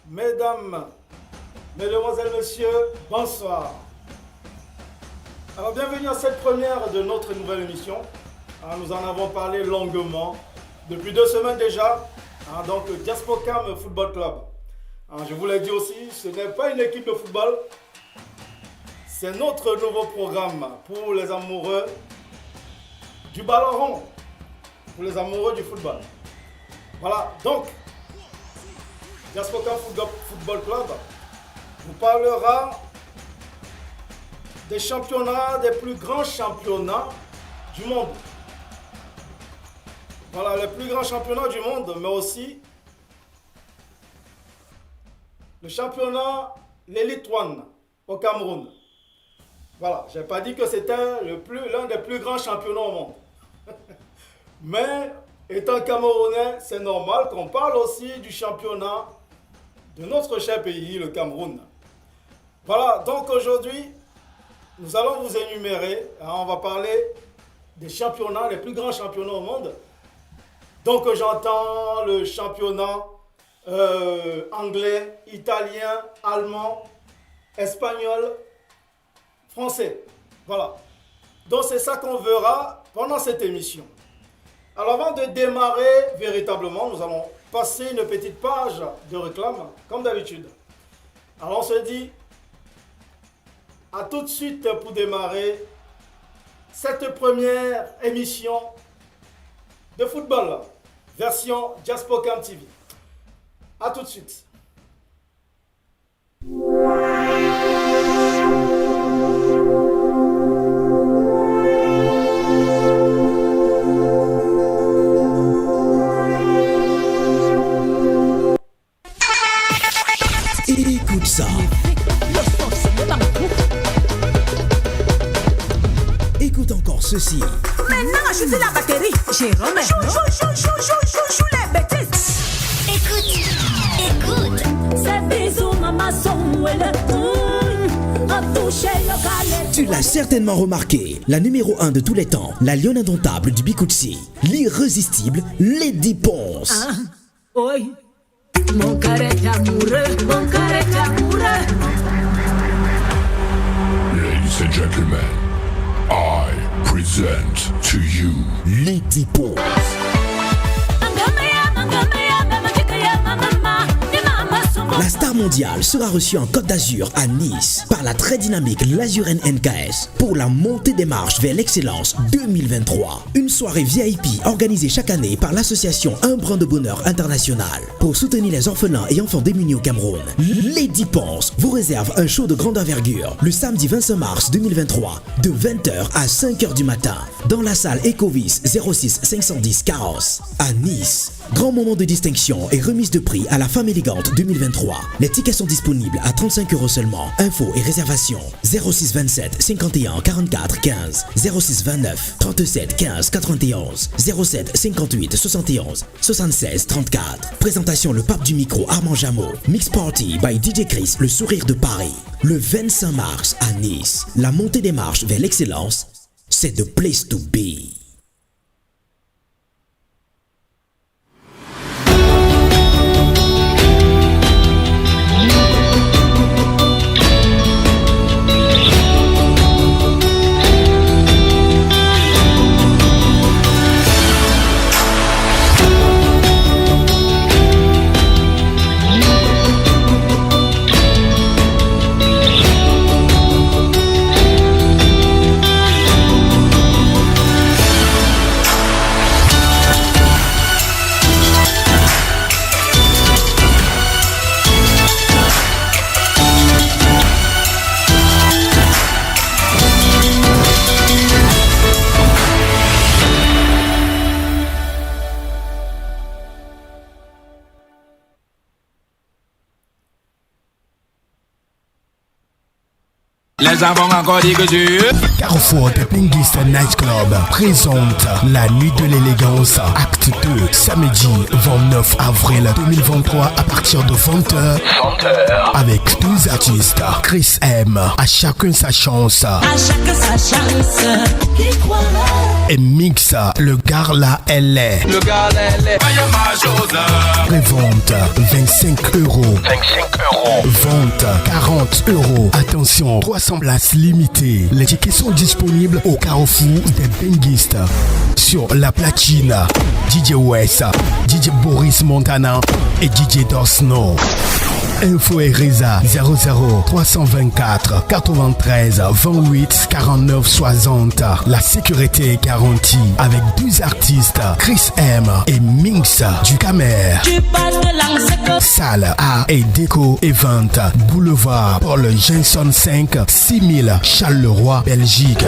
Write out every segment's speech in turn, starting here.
Mesdames, Mesdemoiselles, Messieurs, bonsoir. Alors bienvenue à cette première de notre nouvelle émission. Nous en avons parlé longuement depuis 2 semaines déjà. Donc le Diaspocam Football Club. Je vous l'ai dit aussi, ce n'est pas une équipe de football. C'est notre nouveau programme pour les amoureux du ballon rond, pour les amoureux du football. Voilà, donc Diaspocam Football Club vous parlera des championnats, des plus grands championnats du monde. Voilà, les plus grands championnats du monde, mais aussi le championnat, l'Elite One au Cameroun. Voilà, je n'ai pas dit que c'était l'un des plus grands championnats au monde. Mais étant Camerounais, c'est normal qu'on parle aussi du championnat de notre cher pays, le Cameroun. Voilà, donc aujourd'hui, nous allons vous énumérer, on va parler des championnats, les plus grands championnats au monde. Donc j'entends le championnat anglais, italien, allemand, espagnol, français. Voilà. Donc c'est ça qu'on verra pendant cette émission. Alors avant de démarrer véritablement, nous allons passer une petite page de réclame, comme d'habitude. Alors on se dit à tout de suite pour démarrer cette première émission de football, version Diaspocam TV. A tout de suite. Écoute ça. Écoute encore ceci. Maintenant, ajoutez la batterie. Jérôme, chou les bêtises. Écoute. C'est bisous, maman, son a touché le galet. Tu l'as certainement remarqué, la numéro 1 de tous les temps, la lionne indomptable du Bikutsi, l'irrésistible Lady Ponce. Oui. Mon carré amoureux, mon carré amoureux. Ladies and gentlemen, I present to you Lady Ponce. La star mondiale sera reçue en Côte d'Azur à Nice par la très dynamique Lazuren NKS pour la montée des marches vers l'excellence 2023. Une soirée VIP organisée chaque année par l'association Un Brin de Bonheur International pour soutenir les orphelins et enfants démunis au Cameroun. Lady Ponce vous réserve un show de grande envergure le samedi 25 mars 2023 de 20h à 5h du matin dans la salle Ecovis 06 510 Carrosse à Nice. Grand moment de distinction et remise de prix à la femme élégante 2023. Les tickets sont disponibles à 35 € seulement. Infos et réservations 06 27 51 44 15 06 29 37 15 91 07 58 71 76 34. Présentation le pape du micro Armand Jameau. Mix Party by DJ Chris, le sourire de Paris. Le 25 mars à Nice. La montée des marches vers l'excellence, c'est the place to be. Les enfants encore dit que tu... Carrefour de Pingis Night Club présente la nuit de l'élégance, acte 2, samedi 29 avril 2023 à partir de 20h. Avec 12 artistes. Chris M, à chacun sa chance. À chacun sa chance. Qui croira? et Mix, le Garla LA. Le gars, les Prévente 25 €. 25 €. Vente 40 €. Attention, 300 places limitées. Les tickets sont disponibles au carrefour des Benguistes. Sur la platine, DJ West, DJ Boris Montana et DJ Dosno. Info et Reza 00 324 93 28 49 60. La sécurité est garantie avec 12 artistes, Chris M et Minx du Camer. Salle A et Déco Event, Boulevard Paul Jenson 5, 6000 Charleroi, Belgique.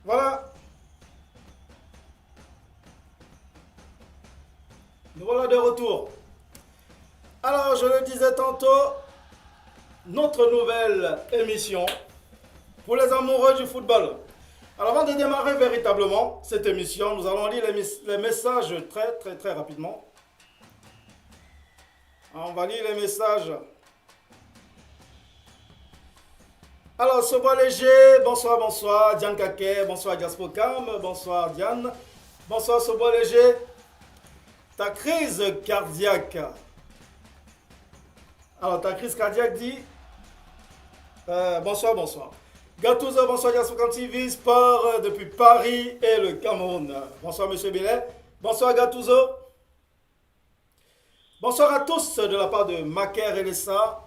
Voilà. Nous voilà de retour. Alors, je le disais tantôt, notre nouvelle émission pour les amoureux du football. Alors, avant de démarrer véritablement cette émission, nous allons lire les messages très rapidement. Alors, on va lire les messages. Alors, ce bois léger, bonsoir, Diane Kake, bonsoir Gaspocam, bonsoir Diane, bonsoir ce bois léger. Ta crise cardiaque. Alors, ta crise cardiaque dit, bonsoir. Gatouzo, bonsoir Gaspocam TV, sport depuis Paris et le Cameroun. Bonsoir Monsieur Billet, bonsoir Gatouzo. Bonsoir à tous de la part de Maker et Lessa.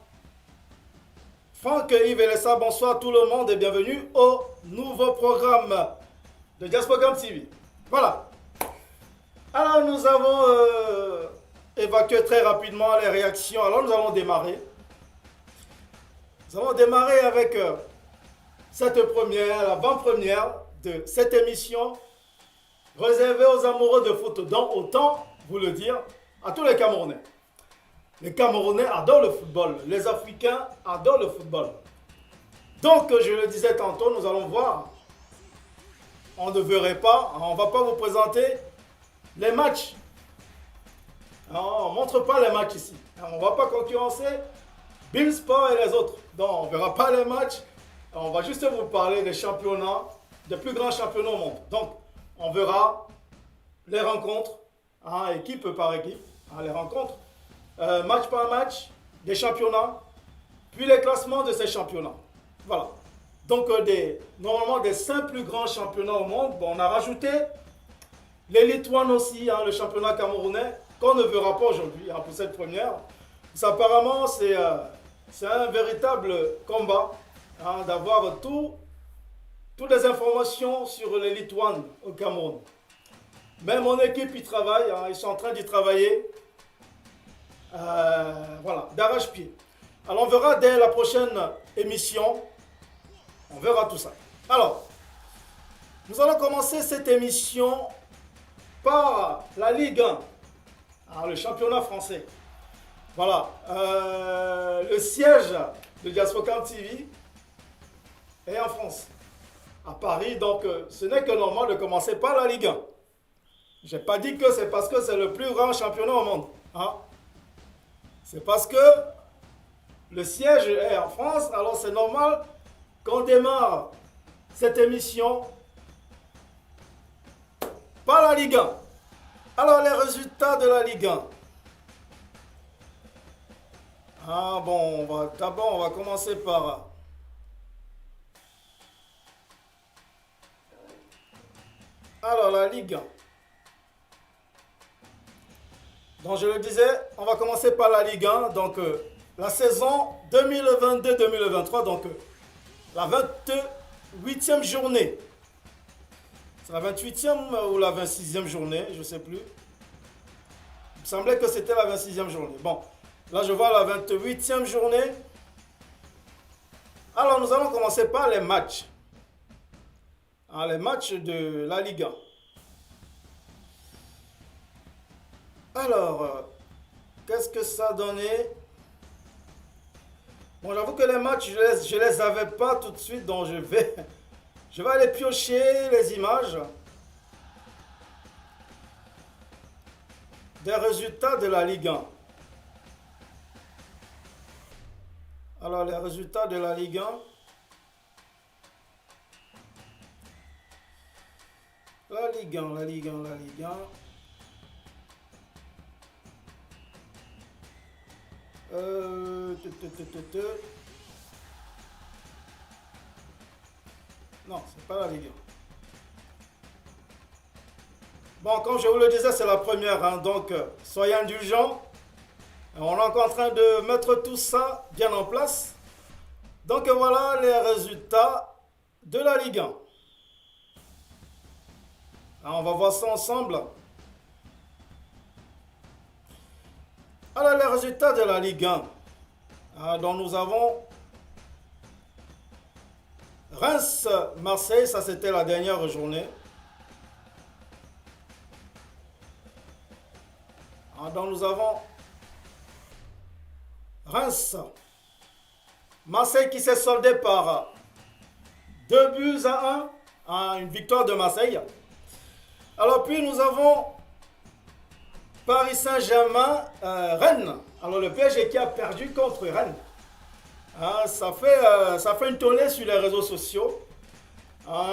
Franck, Yves et Lessa, bonsoir tout le monde et bienvenue au nouveau programme de Diaspogam TV. Voilà. Alors nous avons évacué très rapidement les réactions. Alors nous allons démarrer. Nous allons démarrer avec cette première, l'avant-première de cette émission réservée aux amoureux de foot. Donc autant vous le dire à tous les Camerounais. Les Camerounais adorent le football. Les Africains adorent le football. Donc, je le disais tantôt, nous allons voir. On ne verrait pas, on ne va pas vous présenter les matchs. On ne montre pas les matchs ici. On ne va pas concurrencer Beansport et les autres. Donc, on ne verra pas les matchs. On va juste vous parler des championnats, des plus grands championnats au monde. Donc, on verra les rencontres, équipe par équipe, les rencontres. Match par match, des championnats, puis les classements de ces championnats. Voilà. Donc, normalement, des 5 plus grands championnats au monde. Bon, on a rajouté l'Elite One aussi, le championnat camerounais, qu'on ne verra pas aujourd'hui pour cette première. Apparemment, c'est un véritable combat d'avoir toutes les informations sur l'Elite One au Cameroun. Même mon équipe y travaille, ils sont en train d'y travailler. Voilà, d'arrache-pied. Alors on verra dès la prochaine émission, on verra tout ça. Alors, nous allons commencer cette émission par la Ligue 1, le championnat français. Voilà, le siège de Diaspocam TV est en France, à Paris, donc ce n'est que normal de commencer par la Ligue 1. Je n'ai pas dit que c'est parce que c'est le plus grand championnat au monde. C'est parce que le siège est en France, alors c'est normal qu'on démarre cette émission par la Ligue 1. Alors, les résultats de la Ligue 1. Ah bon, d'abord, on va commencer par... Alors, la Ligue 1. Donc, je le disais, on va commencer par la Ligue 1. Donc, la saison 2022-2023. Donc, la 28e journée. C'est la 28e ou la 26e journée, je ne sais plus. Il me semblait que c'était la 26e journée. Bon, là, je vois la 28e journée. Alors, nous allons commencer par les matchs. Les matchs de la Ligue 1. Alors, qu'est-ce que ça donnait? Bon, j'avoue que les matchs, je les avais pas tout de suite, donc je vais aller piocher les images des résultats de la Ligue 1. Alors, les résultats de la Ligue 1. La Ligue 1, la Ligue 1, la Ligue 1. Non, c'est pas la Ligue 1. Bon, comme je vous le disais, c'est la première, hein, donc soyez indulgents. On est encore en train de mettre tout ça bien en place. Donc voilà les résultats de la Ligue 1. Alors, on va voir ça ensemble. Alors, les résultats de la Ligue 1. Donc, nous avons Reims-Marseille, ça c'était la dernière journée. Donc, nous avons Reims. Marseille qui s'est soldé par 2-1. Une victoire de Marseille. Alors, puis nous avons Paris Saint-Germain, Rennes. Alors, le PSG qui a perdu contre Rennes. Ça fait une tollée sur les réseaux sociaux.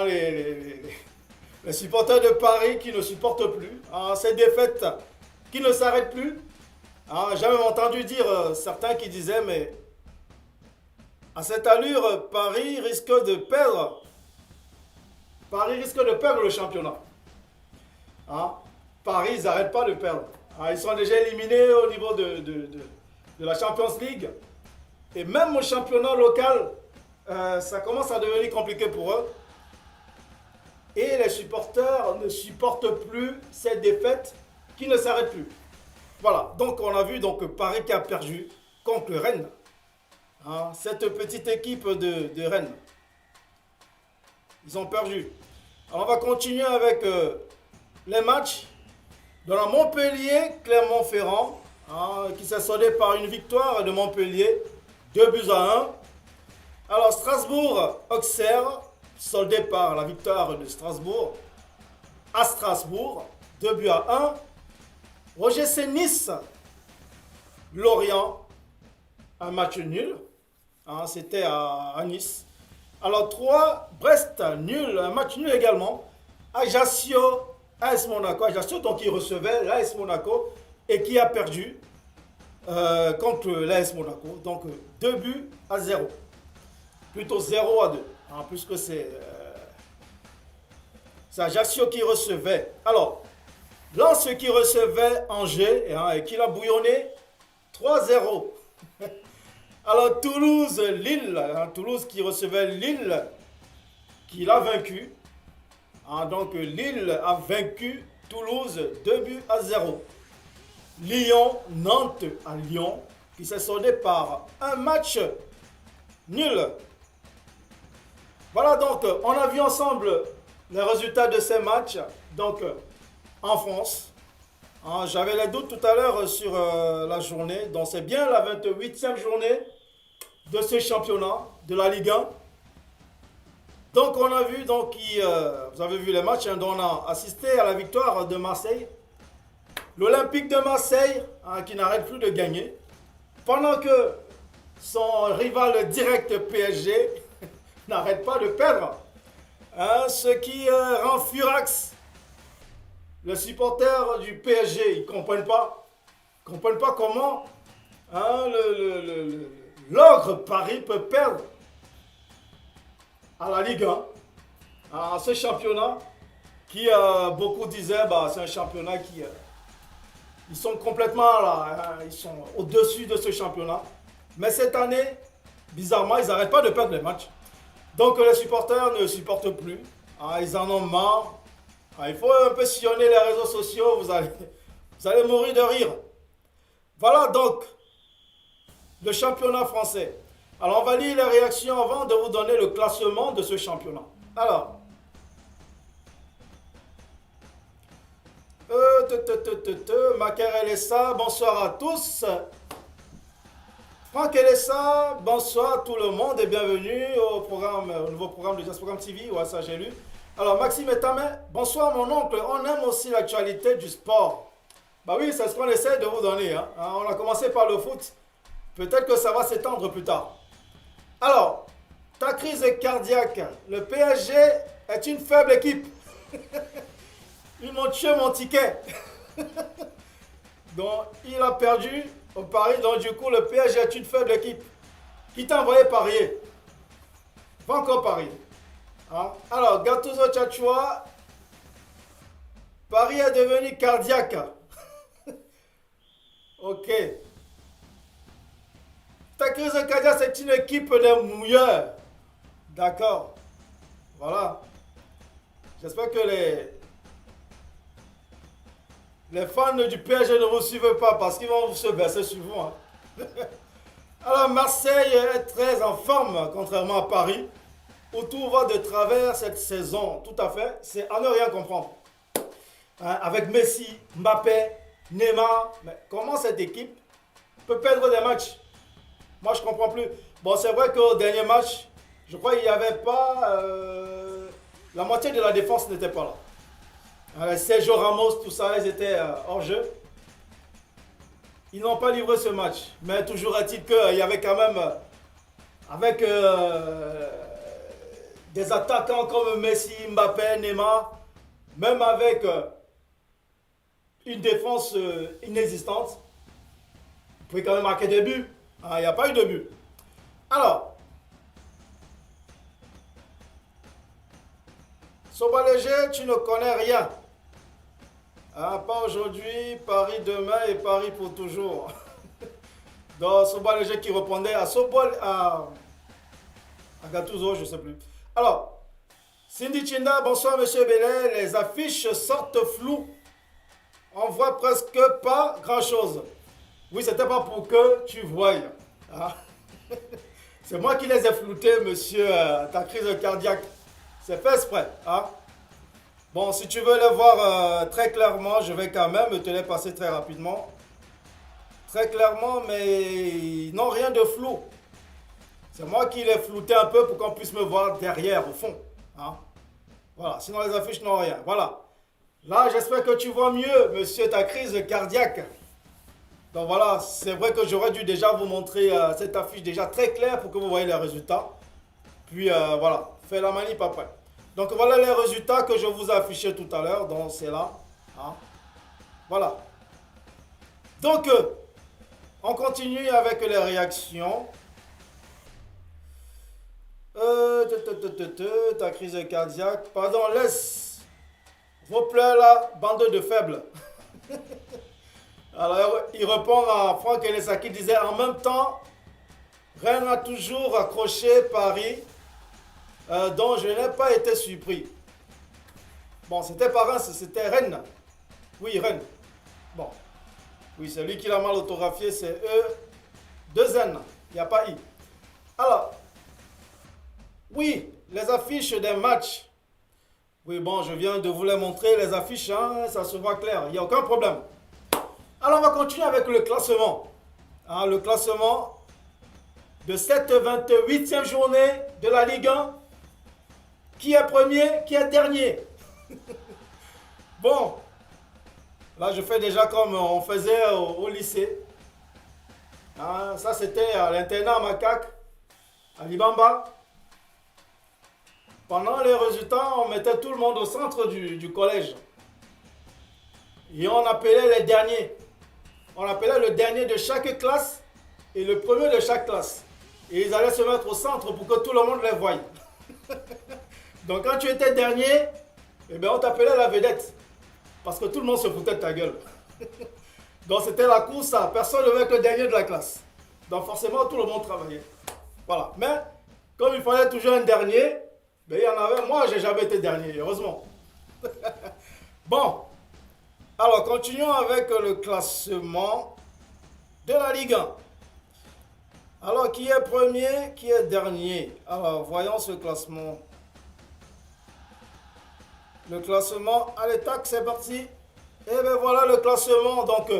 Les supporters de Paris qui ne supportent plus. Ces défaites qui ne s'arrêtent plus. J'ai même entendu dire certains qui disaient, mais à cette allure, Paris risque de perdre le championnat. Paris, ils n'arrêtent pas de perdre. Ils sont déjà éliminés au niveau de la Champions League. Et même au championnat local, ça commence à devenir compliqué pour eux. Et les supporters ne supportent plus ces défaites qui ne s'arrêtent plus. Voilà, donc on a vu Paris qui a perdu contre Rennes. Cette petite équipe de Rennes. Ils ont perdu. Alors on va continuer avec les matchs de la Montpellier-Clermont-Ferrand, qui s'est soldé par une victoire de Montpellier, 2-1. Alors Strasbourg-Auxerre, soldé par la victoire de Strasbourg à Strasbourg, 2-1. Roger-Nice, Lorient, un match nul, c'était à Nice. Alors 3, Brest, nul, un match nul également. Ajaccio, AS Monaco, Ajaccio donc qui recevait l'AS Monaco et qui a perdu contre l'AS Monaco. Donc 2-0. Plutôt 0-2. Puisque c'est Ajaccio qui recevait. Alors, Lens qui recevait Angers et qui l'a bouillonné 3-0. Alors Toulouse-Lille, Toulouse qui recevait Lille, qui l'a vaincu. Donc Lille a vaincu Toulouse 2-0. Lyon-Nantes à Lyon, qui s'est soldé par un match nul. Voilà, donc on a vu ensemble les résultats de ces matchs. Donc en France, j'avais les doutes tout à l'heure sur la journée. Donc c'est bien la 28e journée de ce championnat de la Ligue 1. Donc on a vu, vous avez vu les matchs, dont on a assisté à la victoire de Marseille. L'Olympique de Marseille, qui n'arrête plus de gagner. Pendant que son rival direct PSG n'arrête pas de perdre. Hein, ce qui rend furax les supporters du PSG. Ils ne comprennent pas. Ils ne comprennent pas comment hein, l'ogre Paris peut perdre à la Ligue 1, à ce championnat qui, beaucoup disaient, bah, c'est un championnat qui... ils sont complètement là, ils sont au-dessus de ce championnat. Mais cette année, bizarrement, ils n'arrêtent pas de perdre les matchs. Donc les supporters ne supportent plus. Hein, ils en ont marre. Hein, il faut un peu sillonner les réseaux sociaux, vous allez mourir de rire. Voilà donc le championnat français. Alors on va lire les réactions avant de vous donner le classement de ce championnat. Alors, Maker Elessa, bonsoir à tous. Franck Elessa, bonsoir tout le monde et bienvenue au nouveau programme de Jazz Programme TV. Ouais, ça j'ai lu. Alors, Maxime Etamin, bonsoir mon oncle. On aime aussi l'actualité du sport. Bah oui, c'est ce qu'on essaie de vous donner. Hein. On a commencé par le foot. Peut-être que ça va s'étendre plus tard. Alors, ta crise cardiaque. Le PSG est une faible équipe. Ils m'ont tué mon ticket. Donc, il a perdu au pari. Donc, du coup, le PSG est une faible équipe. Qui t'a envoyé parier? Va encore parier. Hein? Alors, Gattuso Tchatchoua, Paris est devenu cardiaque. Ok. Ta crise cardiaque, c'est une équipe de mouilleurs. D'accord. Voilà. J'espère que les fans du PSG ne vous suivent pas parce qu'ils vont se verser sur vous. Hein. Alors, Marseille est très en forme, contrairement à Paris, où tout va de travers cette saison. Tout à fait. C'est à ne rien comprendre. Hein, avec Messi, Mbappé, Neymar. Mais comment cette équipe peut perdre des matchs? Moi, je ne comprends plus. Bon, c'est vrai qu'au dernier match, je crois qu'il n'y avait pas... la moitié de la défense n'était pas là. Sergio Ramos, tout ça, ils étaient hors jeu. Ils n'ont pas livré ce match. Mais toujours est-il qu'il y avait quand même... avec des attaquants comme Messi, Mbappé, Neymar, même avec une défense inexistante, vous pouvez quand même marquer des buts. Il n'y a pas eu de but. Alors, Sobaléger, tu ne connais rien. Pas aujourd'hui, Paris demain et Paris pour toujours. Donc, Sobaléger qui répondait à Gattuso, je ne sais plus. Alors, Cindy Chinda, bonsoir Monsieur Bellet. Les affiches sortent floues. On voit presque pas grand-chose. Oui, c'était pas pour que tu voyes. Hein? C'est moi qui les ai floutés, monsieur, ta crise cardiaque. C'est fait exprès. Hein? Bon, si tu veux les voir très clairement, je vais quand même te les passer très rapidement. Très clairement, mais ils n'ont rien de flou. C'est moi qui les floutais un peu pour qu'on puisse me voir derrière, au fond. Hein? Voilà, sinon les affiches n'ont rien. Voilà. Là, j'espère que tu vois mieux, monsieur, ta crise cardiaque. Donc voilà, c'est vrai que j'aurais dû déjà vous montrer cette affiche déjà très claire pour que vous voyez les résultats. Puis voilà, fais la manip après. Donc voilà les résultats que je vous ai affichés tout à l'heure. Donc c'est là. Hein? Voilà. Donc, on continue avec les réactions. Ta crise cardiaque. Pardon, laisse vos pleurs là, bande de faibles. Alors, il répond à Franck Elessa qui disait en même temps, Rennes a toujours accroché Paris, dont je n'ai pas été surpris. Bon, c'était pas Reims, c'était Rennes. Oui, Rennes. Bon. Oui, c'est lui qui l'a mal autographié, c'est E, 2 N. Il n'y a pas I. Alors, oui, les affiches des matchs. Oui, bon, je viens de vous les montrer, les affiches, hein, ça se voit clair, il n'y a aucun problème. Alors, on va continuer avec le classement. Hein, le classement de cette 28e journée de la Ligue 1. Qui est premier, qui est dernier? Bon, là, je fais déjà comme on faisait au lycée. Hein, ça, c'était à l'internat Macaque, à Libamba. pendant les résultats, on mettait tout le monde au centre du collège. Et on appelait les derniers. On appelait le dernier de chaque classe et le premier de chaque classe. Et ils allaient se mettre au centre pour que tout le monde les voie. Donc quand tu étais dernier, eh bien, on t'appelait la vedette. Parce que tout le monde se foutait de ta gueule. Donc c'était la course à personne ne devait être le dernier de la classe. Donc forcément tout le monde travaillait. Voilà. Mais comme il fallait toujours un dernier, ben, il y en avait. Moi, j'ai jamais été dernier, heureusement. Bon. Alors continuons avec le classement de la Ligue 1. Alors qui est premier, qui est dernier? Alors voyons ce classement. Le classement, allez tac, c'est parti. Et bien voilà le classement. Donc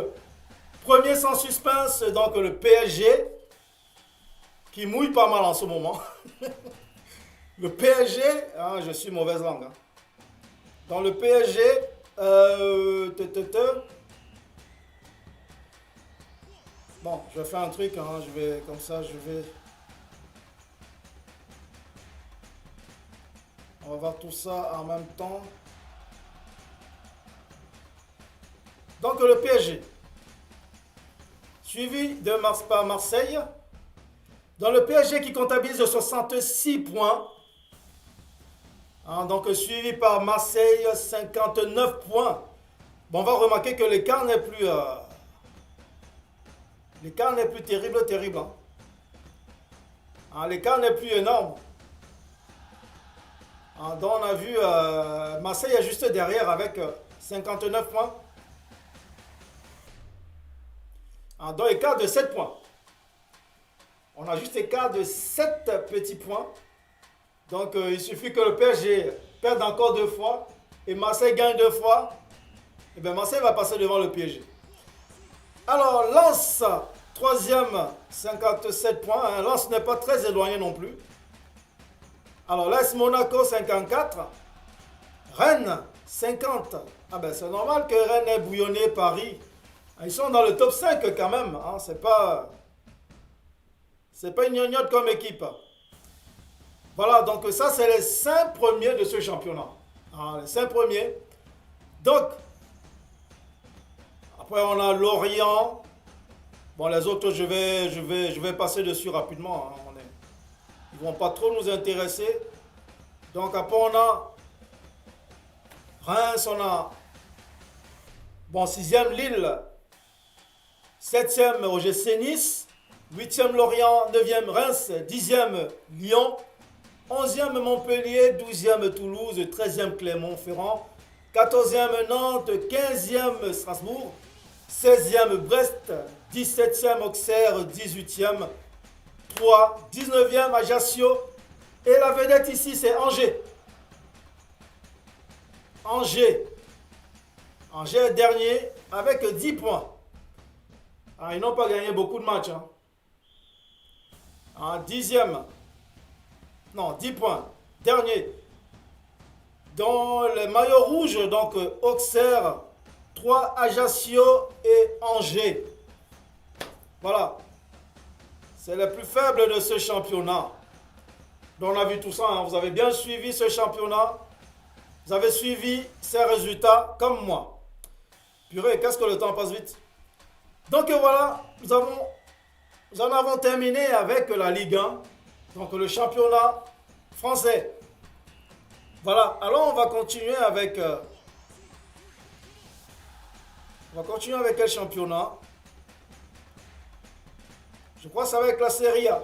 premier sans suspense, donc le PSG qui mouille pas mal en ce moment. Le PSG, hein, je suis mauvaise langue. Hein. Dans le PSG, bon, je vais faire un truc, hein, je vais comme ça, on va voir tout ça en même temps. Donc le PSG, suivi de par Marseille. Dans le PSG qui comptabilise 66 points. Hein, donc suivi par Marseille, 59 points. Bon, on va remarquer que l'écart n'est plus... l'écart n'est plus terrible. Hein. Hein, l'écart n'est plus énorme. Hein, donc on a vu Marseille est juste derrière avec 59 points. Hein, donc écart de 7 points. On a juste écart de 7 petits points. Donc il suffit que le PSG perde encore 2 fois et Marseille gagne 2 fois. Et bien Marseille va passer devant le PSG. Alors Lens, 3e, 57 points. Hein. Lens n'est pas très éloigné non plus. Alors l'AS Monaco, 54. Rennes, 50. Ah ben c'est normal que Rennes ait bouillonné Paris. Ils sont dans le top 5 quand même. Hein. C'est pas une gnognotte comme équipe. Voilà, donc ça, c'est les 5 premiers de ce championnat. Ah, les 5 premiers. Donc, après, on a Lorient. Bon, les autres, je vais passer dessus rapidement. Hein. Ils ne vont pas trop nous intéresser. Donc, après, on a Reims, on a... Bon, 6e, Lille. 7e, OGC Nice. 8e, Lorient. 9e, Reims. 10e, Lyon. 11e Montpellier, 12e Toulouse, 13e Clermont-Ferrand, 14e Nantes, 15e Strasbourg, 16e Brest, 17e Auxerre, 18e Troyes, 19e Ajaccio. Et la vedette ici, c'est Angers. Angers est dernier avec 10 points. Ah, ils n'ont pas gagné beaucoup de matchs. Hein. En 10e. Non, 10 points. Dernier. Dans les maillots rouges, donc Auxerre, Troyes, Ajaccio et Angers. Voilà. C'est le plus faible de ce championnat. Donc on a vu tout ça. Hein. Vous avez bien suivi ce championnat. Vous avez suivi ces résultats comme moi. Purée, qu'est-ce que le temps passe vite. Donc voilà, nous en avons terminé avec la Ligue 1. Donc le championnat français. Voilà, alors on va continuer avec... quel championnat? Je crois que c'est avec la Serie A.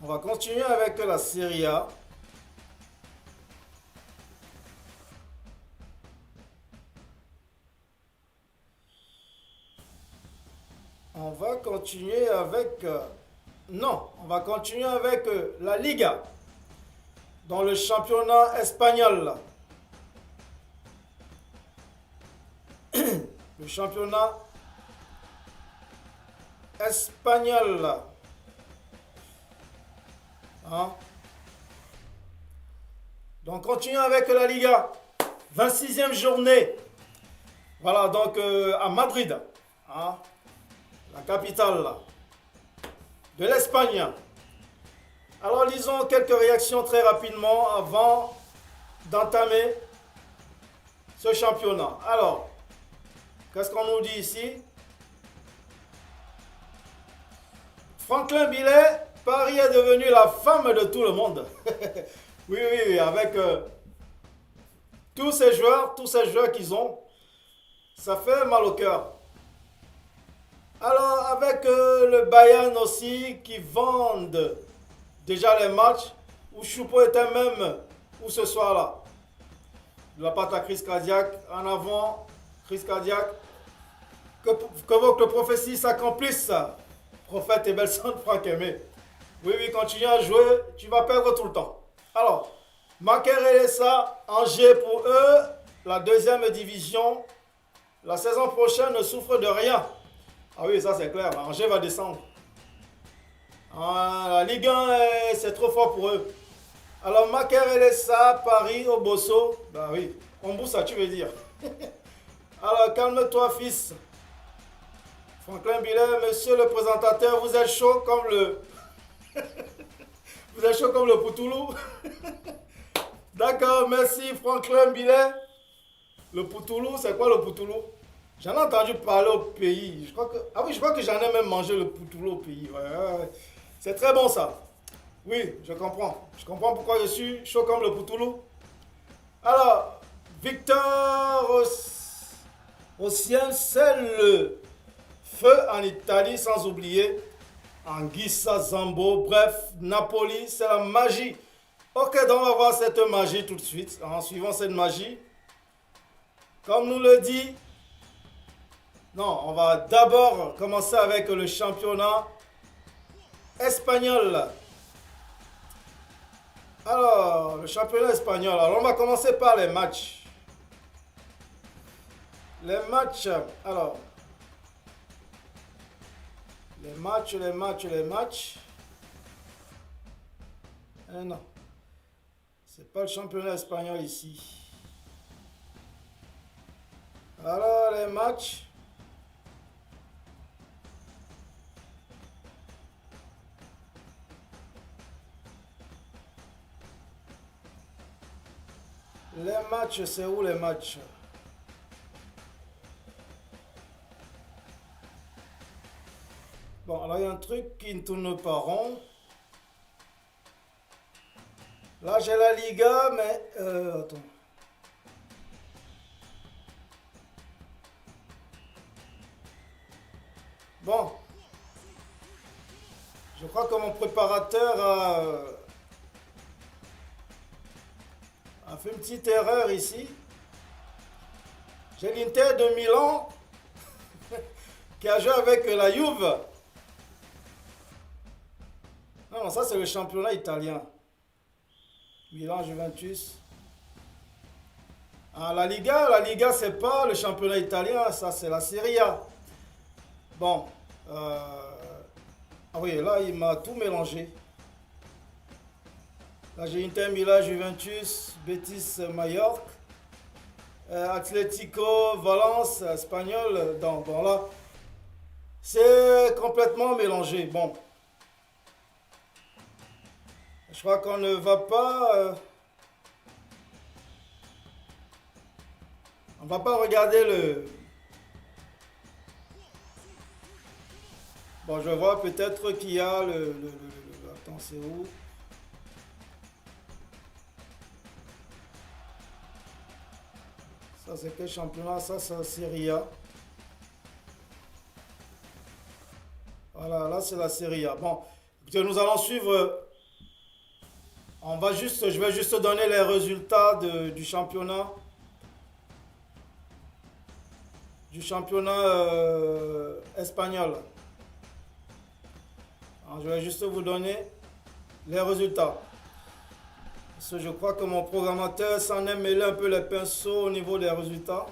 On va continuer avec la Serie A. On va continuer avec... non, on va continuer avec la Liga. Dans le championnat espagnol. Le championnat espagnol. Hein? Donc, continuons avec la Liga. 26e journée. Voilà, donc à Madrid. Hein? La capitale de l'Espagne. Alors, lisons quelques réactions très rapidement avant d'entamer ce championnat. Alors, qu'est-ce qu'on nous dit ici? Franklin Billet, Paris est devenu la femme de tout le monde. Oui, avec tous ces joueurs qu'ils ont, ça fait mal au cœur. Alors, avec le Bayern aussi, qui vendent déjà les matchs, où Choupo était même, où ce soir-là. De la part à crise cardiaque, en avant, crise cardiaque. Que le prophétie s'accomplisse, prophète et Belson Franck Aimé. Oui, continue à jouer, tu vas perdre tout le temps. Alors, Maker-Elessa, Angers pour eux, la deuxième division, la saison prochaine ne souffre de rien. Ah oui, ça c'est clair, Angers va descendre. La Ligue 1, c'est trop fort pour eux. Alors, Maker-Elessa, Paris, Obosso, bah oui, Omboussa, tu veux dire. Alors, calme-toi, fils. Franklin Billet, monsieur le présentateur, vous êtes chaud comme le... vous êtes chaud comme le Poutoulou. D'accord, merci Franklin Billet. Le Poutoulou, c'est quoi le Poutoulou? J'en ai entendu parler au pays. Je crois que j'en ai même mangé le Poutoulou au pays. Ouais. C'est très bon ça. Oui, je comprends. Je comprends pourquoi je suis chaud comme le Poutoulou. Alors, Victor Ossien, c'est le feu en Italie, sans oublier Anguissa, Zambo, bref, Napoli, c'est la magie. Ok, donc on va voir cette magie tout de suite. En suivant cette magie, comme nous le dit, non, on va d'abord commencer avec le championnat espagnol. Alors, le championnat espagnol. Alors, on va commencer par les matchs. Les matchs, alors. Les matchs. Non. C'est pas le championnat espagnol ici. Alors, les matchs. Les matchs, c'est où les matchs? Bon, alors il y a un truc qui ne tourne pas rond. Là, j'ai la Liga, mais... attends. Bon. Je crois que mon préparateur a fait une petite erreur ici. J'ai l'Inter de Milan qui a joué avec la Juve. Non, ça c'est le championnat italien. Milan, Juventus. Ah, la Liga c'est pas le championnat italien, ça c'est la Serie A. Bon, ah oui, là il m'a tout mélangé. Là j'ai Inter, Milan, Juventus, Betis, Mallorca, Atlético, Valence, Espagnol. Donc bon là, c'est complètement mélangé. Bon. Je crois qu'on ne va pas... on va pas regarder le... Bon, je vois peut-être qu'il y a le... Attends, c'est où? Ça, c'est quel championnat? Ça, c'est la Serie A. Voilà, là, c'est la Serie A. Bon, écoutez, nous allons suivre... je vais juste donner les résultats du championnat. Du championnat espagnol. Alors, je vais juste vous donner les résultats. Parce que je crois que mon programmateur s'en est mêlé un peu les pinceaux au niveau des résultats.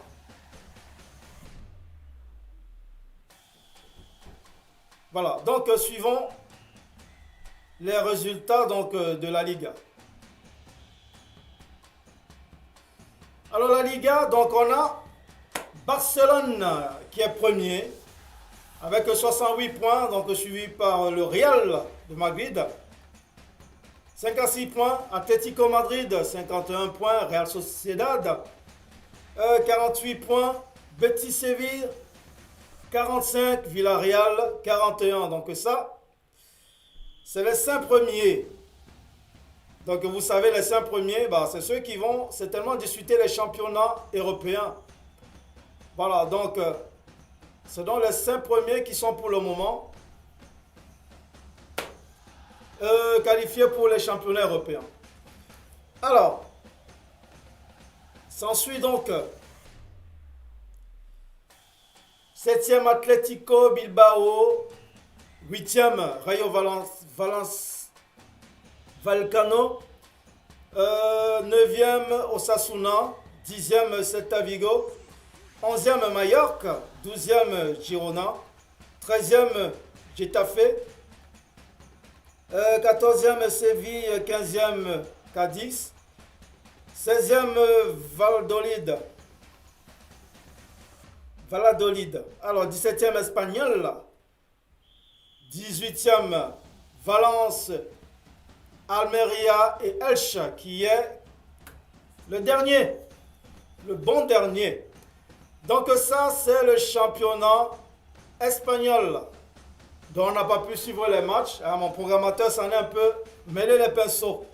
Voilà, donc suivons les résultats donc, de la Liga. Alors la Liga, donc on a Barcelone qui est premier avec 68 points, donc suivi par le Real de Madrid 56 points. Atlético Madrid, 51 points. Real Sociedad, 48 points. Betis Séville, 45. Villarreal, 41. Donc ça, c'est les 5 premiers. Donc vous savez, les 5 premiers, bah, c'est ceux qui vont certainement disputer les championnats européens. Voilà, donc c'est donc les 5 premiers qui sont pour le moment qualifiés pour les championnats européens. Alors, s'ensuit donc 7e Atlético Bilbao, 8e Rayo Vallecano, 9e Osasuna, 10e Celta Vigo, 11e Mallorca, 12e Girona, 13e Getafe, 14e Séville, 15e Cadiz, 16e Valladolid. Alors 17e Espagnol, 18e Valence, Almeria et Elche qui est le dernier, le bon dernier. Donc ça c'est le championnat espagnol dont on n'a pas pu suivre les matchs. Mon programmateur s'en est un peu mêlé les pinceaux.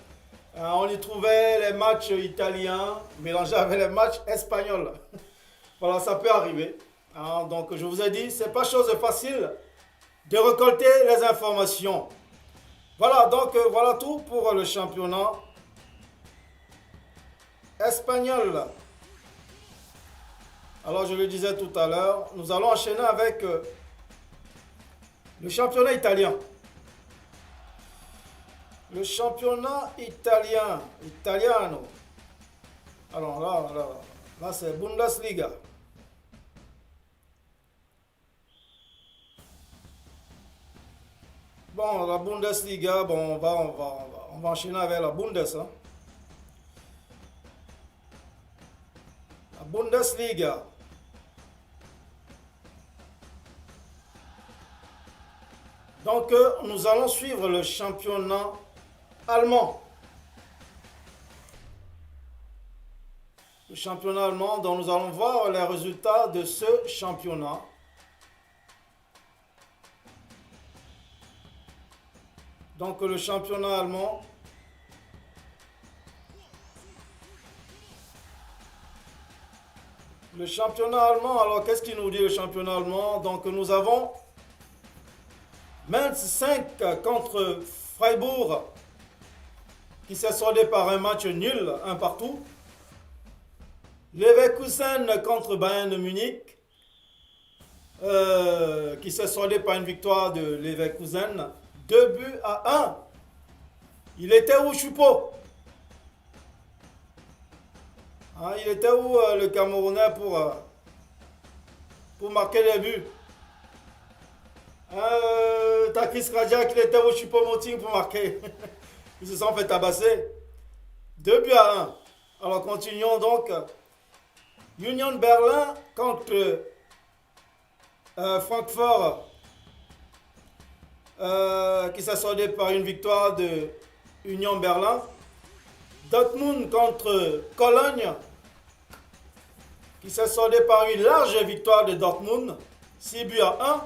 On y trouvait les matchs italiens mélangés avec les matchs espagnols. Voilà, ça peut arriver. Donc je vous ai dit, c'est pas chose facile de récolter les informations. Voilà, donc voilà tout pour le championnat espagnol. Alors je le disais tout à l'heure, nous allons enchaîner avec le championnat italien. Le championnat italien, italiano. Alors là c'est Bundesliga. Bon, la Bundesliga, bon, on va enchaîner avec la Bundes. Hein. La Bundesliga. Donc, nous allons suivre le championnat allemand. Le championnat allemand, dont nous allons voir les résultats de ce championnat. Donc le championnat allemand. Le championnat allemand, alors qu'est-ce qu'il nous dit le championnat allemand? Donc nous avons Mainz 5 contre Freiburg qui s'est soldé par un match nul, un partout. Leverkusen contre Bayern Munich qui s'est soldé par une victoire de Leverkusen. 2-1. Il était où Choupo? Il était où le Camerounais pour marquer les buts? Takis Rajak, il était où Choupo-Moting pour marquer? Ils se sont fait tabasser. 2-1. Alors continuons donc. Union Berlin contre Francfort. Qui s'est soldé par une victoire de Union Berlin. Dortmund contre Cologne qui s'est soldé par une large victoire de Dortmund, 6-1.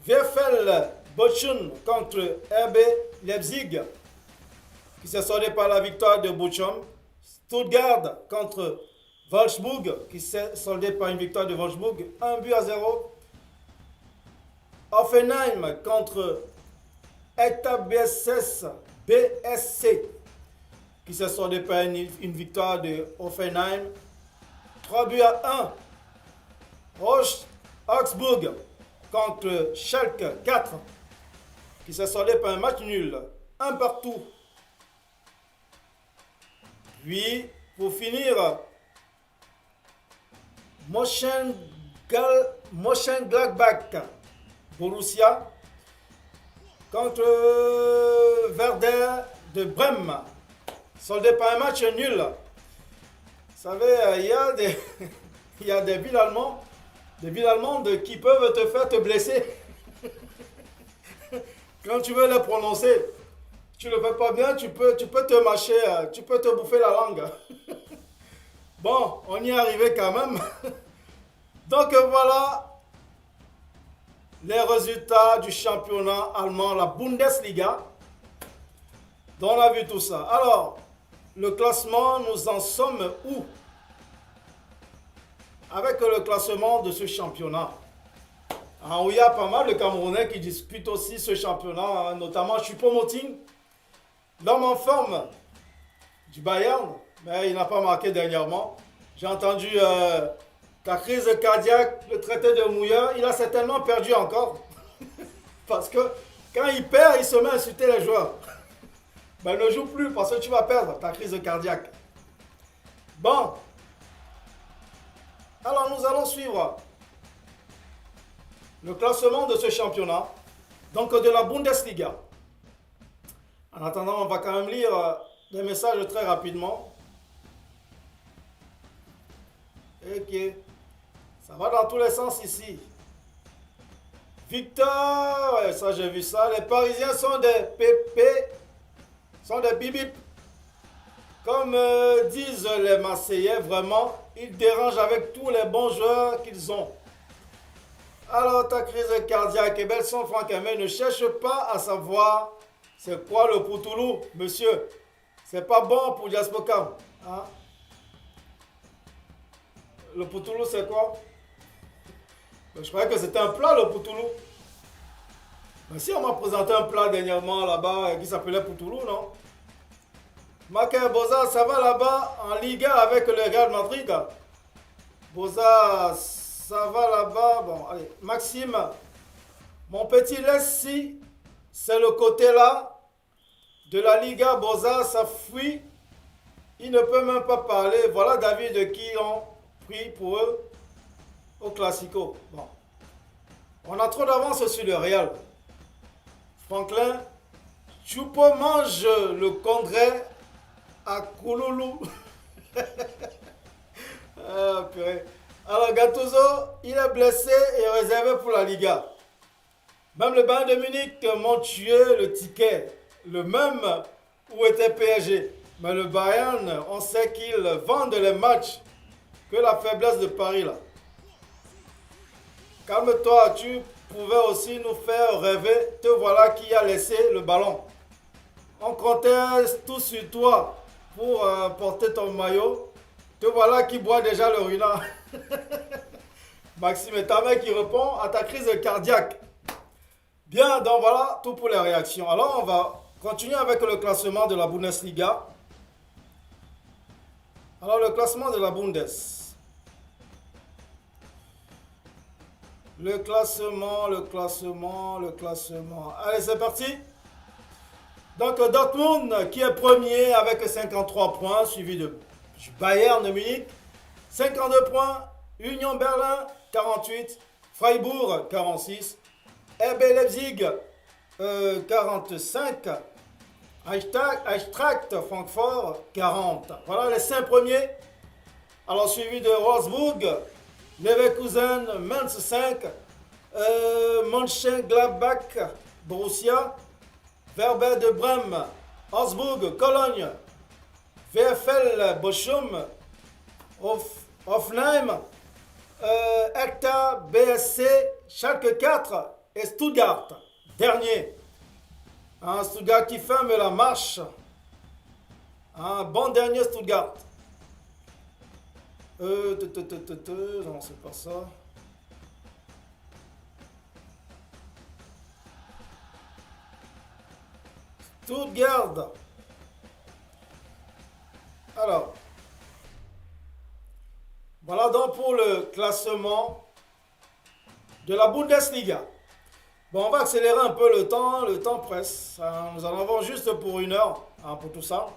VfL Bochum contre RB Leipzig qui s'est soldé par la victoire de Bochum. Stuttgart contre Wolfsburg qui s'est soldé par une victoire de Wolfsburg, 1-0. Hoffenheim contre Hertha BSC qui s'est soldé par une victoire de Hoffenheim, 3-1. Augsburg contre Schalke 4 qui s'est soldé par un match nul, un partout. Puis pour finir, Mönchengladbach Borussia contre Werder de Brême, soldé par un match nul. Vous savez, il y a des villes allemandes qui peuvent te faire te blesser quand tu veux les prononcer. Tu le fais pas bien, tu peux te mâcher, tu peux te bouffer la langue. Bon, on y est arrivé quand même. Donc voilà les résultats du championnat allemand, la Bundesliga. Donc on a vu tout ça. Alors, le classement, nous en sommes où? Avec le classement de ce championnat. Alors, il y a pas mal de Camerounais qui disputent aussi ce championnat, notamment Choupo-Moting, l'homme en forme du Bayern, mais il n'a pas marqué dernièrement. J'ai entendu la crise cardiaque, le traité de mouilleur, il a certainement perdu encore. Parce que quand il perd, il se met à insulter les joueurs. Ben, ne joue plus parce que tu vas perdre ta crise cardiaque. Bon. Alors nous allons suivre le classement de ce championnat, donc de la Bundesliga. En attendant, on va quand même lire des messages très rapidement. Ok. Ça va dans tous les sens ici. Victor, ouais, ça j'ai vu ça. Les Parisiens sont des pépés, sont des bibip. Comme disent les Marseillais, vraiment, ils dérangent avec tous les bons joueurs qu'ils ont. Alors, ta crise cardiaque est belle sans Franck Aimé. Ne cherche pas à savoir c'est quoi le poutoulou, monsieur. C'est pas bon pour Diaspocam. Hein? Le poutoulou, c'est quoi? Je croyais que c'était un plat, le poutoulou. Mais si on m'a présenté un plat dernièrement là-bas qui s'appelait poutoulou, non? Maka Boza, ça va là-bas en Liga avec le Real Madrid. Boza, ça va là-bas. Bon, allez, Maxime, mon petit laisse-ci, c'est le côté là de la Liga. Boza, ça fuit. Il ne peut même pas parler. Voilà David qui ont pris pour eux au Classico. Bon. On a trop d'avance sur le Real. Franklin, Choupo mange le congrès à Kouloulou. Ah, purée. Alors Gattuso, il est blessé et réservé pour la Liga. Même le Bayern de Munich m'ont tué le ticket, le même où était PSG. Mais le Bayern, on sait qu'ils vendent les matchs que la faiblesse de Paris là. Calme-toi, tu pouvais aussi nous faire rêver. Te voilà qui a laissé le ballon. On comptait tout sur toi pour porter ton maillot. Te voilà qui boit déjà le ruinant. Maxime et ta mère qui répond à ta crise cardiaque. Bien, donc voilà tout pour les réactions. Alors on va continuer avec le classement de la Bundesliga. Alors le classement de la Bundes. Le classement. Allez, c'est parti. Donc Dortmund qui est premier avec 53 points, suivi de Bayern de Munich, 52 points, Union Berlin, 48, Freiburg, 46, RB Leipzig, 45, Eintracht Francfort, 40. Voilà les 5 premiers. Alors suivi de Wolfsburg, Leverkusen, Mainz 5, Mönchengladbach, Borussia, Werder de Brême, Augsburg, Cologne, VfL Bochum, Hoffenheim, Hertha BSC, Schalke 4 et Stuttgart, dernier. Stuttgart qui ferme la marche. Un bon dernier Stuttgart. Non, c'est pas ça. Stuttgart. Alors, voilà donc pour le classement de la Bundesliga. Bon, on va accélérer un peu le temps presse. Nous en avons juste pour 1 heure pour tout ça.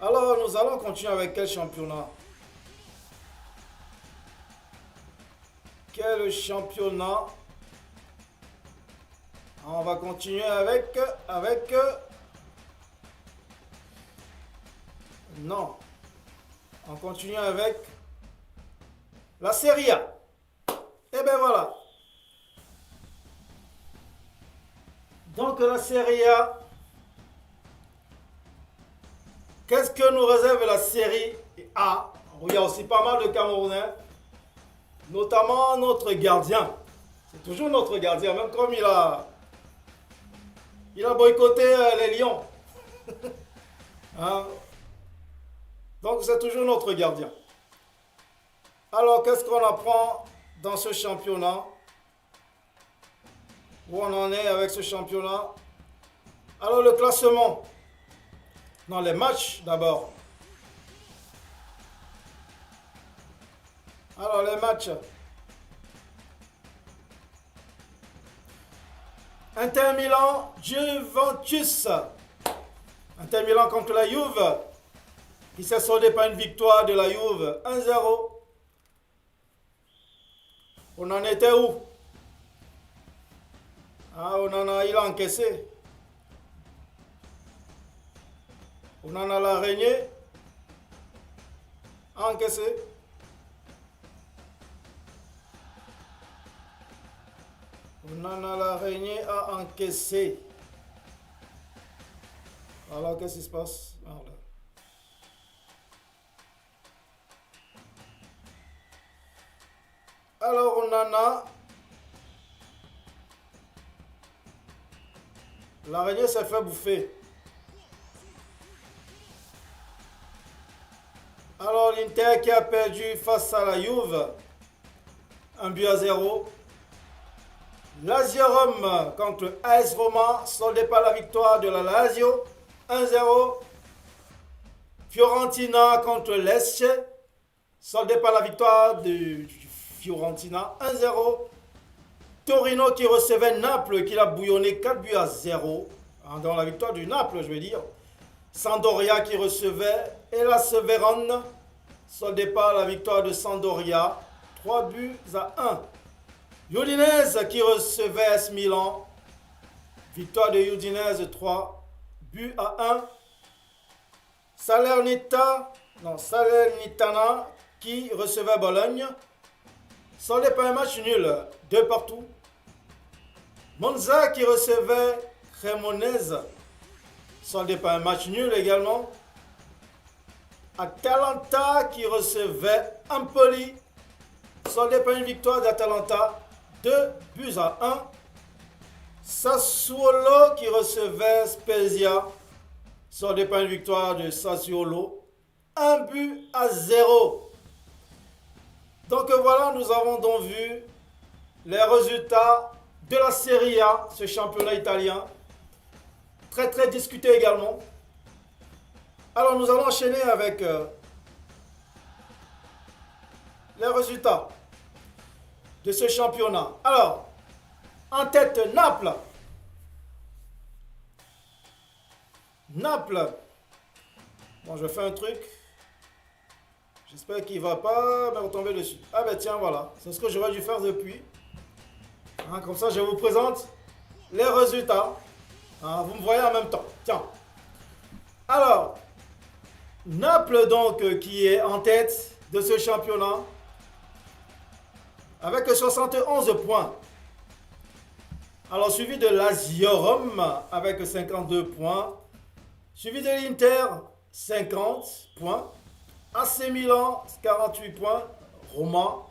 Alors, nous allons continuer avec quel championnat? Quel championnat? On va continuer avec non. On continue avec la Serie A. Et bien voilà. Donc la Serie A, qu'est-ce que nous réserve la série A? Il y a aussi pas mal de Camerounais, notamment notre gardien. C'est toujours notre gardien, même comme il a boycotté les Lions. Hein? Donc c'est toujours notre gardien. Alors qu'est-ce qu'on apprend dans ce championnat? Où on en est avec ce championnat? Alors le classement. Non, les matchs d'abord. Alors les matchs. Inter Milan, Juventus. Inter Milan contre la Juve, qui s'est soldé par une victoire de la Juve 1-0. On en était où? Il a encaissé. On en a l'araignée. Encaissé. On en a l'araignée à encaisser. Alors, qu'est-ce qui se passe? Voilà. Alors, on en a... L'araignée s'est fait bouffer. Alors, l'Inter qui a perdu face à la Juve, 1-0. Lazio Rome contre AS Roma, soldé par la victoire de la Lazio, 1-0. Fiorentina contre Lecce, soldé par la victoire de Fiorentina, 1-0. Torino qui recevait Naples, qui l'a bouillonné 4-0. Dans la victoire du Naples, je veux dire. Sampdoria qui recevait Hellas Vérone, soldé par la victoire de Sampdoria, 3-1. Udinese qui recevait AS Milan, victoire de Udinese 3-1. Salernitana qui recevait Bologne, soldé par un match nul, 2-2. Monza qui recevait Cremonese, soldé par un match nul également. Atalanta qui recevait Empoli, soldé par une victoire d'Atalanta, 2-1. Sassuolo qui recevait Spezia, soldé par une victoire de Sassuolo, 1-0. Donc voilà, nous avons donc vu les résultats de la Serie A, ce championnat italien, très très discuté également. Alors nous allons enchaîner avec les résultats de ce championnat. Alors, en tête, Naples. Bon, je fais un truc. J'espère qu'il ne va pas me retomber dessus. Ah ben tiens, voilà. C'est ce que j'aurais dû faire depuis. Comme ça, je vous présente les résultats. Vous me voyez en même temps. Tiens. Alors, Naples, donc, qui est en tête de ce championnat, avec 71 points. Alors, suivi de Lazio Rome, avec 52 points. Suivi de l'Inter, 50 points. AC Milan, 48 points. Roma,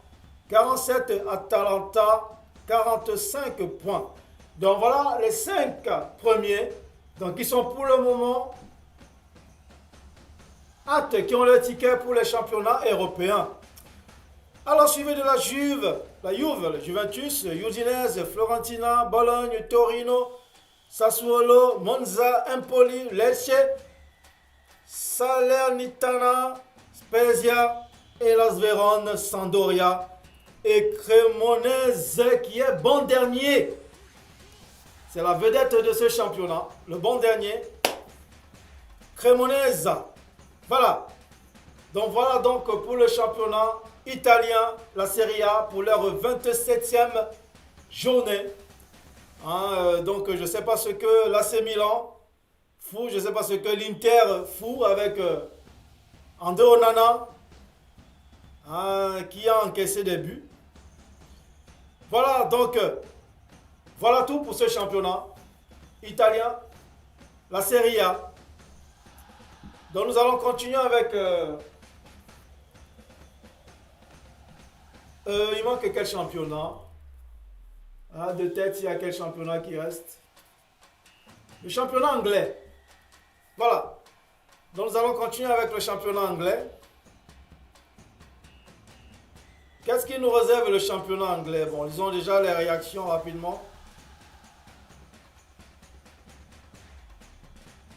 47. Atalanta, 45 points. Donc, voilà les 5 premiers. Donc, qui sont pour le moment aptes, qui ont le ticket pour les championnats européens. Alors, suivi de la Juve, le Juventus, Udinese, Fiorentina, Bologne, Torino, Sassuolo, Monza, Empoli, Lecce, Salernitana, Spezia, Hellas Vérone, Sampdoria et Cremonese qui est bon dernier. C'est la vedette de ce championnat, le bon dernier. Cremonese. Voilà. Donc voilà donc pour le championnat italien, la Serie A, pour leur 27e journée. Donc je ne sais pas ce que l'AC Milan fout, je ne sais pas ce que l'Inter fout avec André Onana qui a encaissé des buts. Voilà donc, voilà tout pour ce championnat italien, la Serie A. Donc nous allons continuer avec... il manque quel championnat? De tête, il y a quel championnat qui reste? Le championnat anglais. Voilà. Donc nous allons continuer avec le championnat anglais. Qu'est-ce qui nous réserve le championnat anglais? Bon, lisons déjà les réactions rapidement.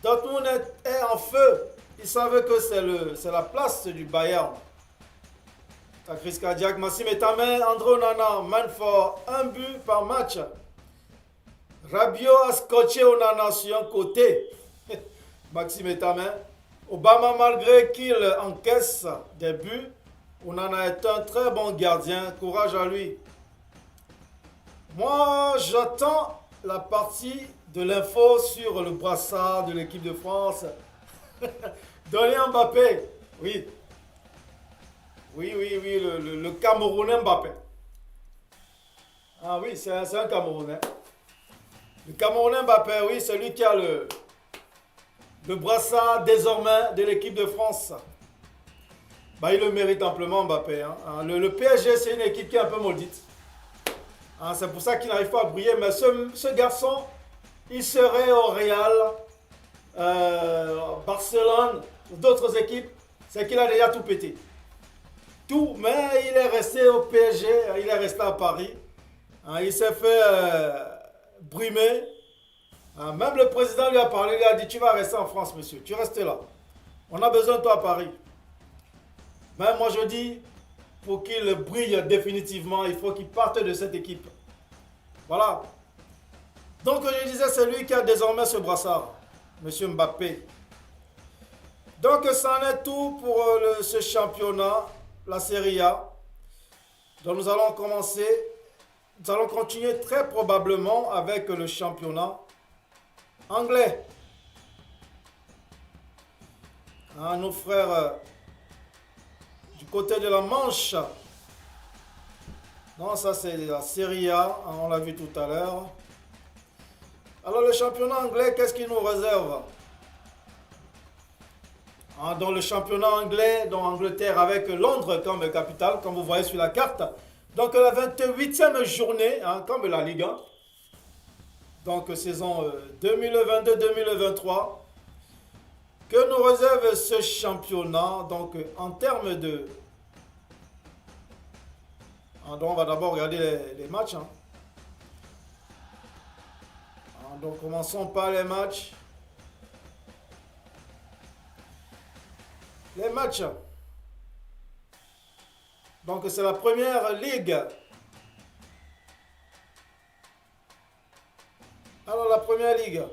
Dortmund est en feu. Ils savent que c'est la place du Bayern. La crise cardiaque. Massim Etame, André Onana, Manfort, un but par match. Rabiot a scotché Onana sur un côté. Maxime Etame. Obama, malgré qu'il encaisse des buts, Onana est un très bon gardien. Courage à lui. Moi, j'attends la partie de l'info sur le brassard de l'équipe de France. Donnez Mbappé. Oui. Oui, le Camerounais Mbappé. Ah oui, c'est un Camerounais. Le Camerounais Mbappé, oui, c'est lui qui a le brassard désormais de l'équipe de France. Bah, il le mérite amplement Mbappé. Hein. Le PSG, c'est une équipe qui est un peu maudite. Hein, c'est pour ça qu'il n'arrive pas à briller. Mais ce garçon, il serait au Real, Barcelone, d'autres équipes. C'est qu'il a déjà tout pété. Tout, mais il est resté au PSG, il est resté à Paris. Hein, il s'est fait brimer. Hein, même le président lui a parlé, il lui a dit: tu vas rester en France, monsieur, tu restes là. On a besoin de toi à Paris. Mais moi je dis, pour qu'il brille définitivement, il faut qu'il parte de cette équipe. Voilà. Donc je disais, c'est lui qui a désormais ce brassard, monsieur Mbappé. Donc ça en est tout pour ce championnat, la Serie A. Donc nous allons continuer très probablement avec le championnat anglais. Hein, nos frères du côté de la Manche. Non, ça c'est la Serie A, hein, on l'a vu tout à l'heure. Alors le championnat anglais, qu'est-ce qu'il nous réserve? Hein, dans le championnat anglais, dans Angleterre, avec Londres comme capitale, comme vous voyez sur la carte. Donc la 28e journée, hein, comme la Ligue 1. Donc saison 2022-2023. Que nous réserve ce championnat? Donc en termes de... donc on va d'abord regarder les matchs. Hein. Donc commençons par les matchs. Les matchs. Donc c'est la première ligue. Alors la première ligue.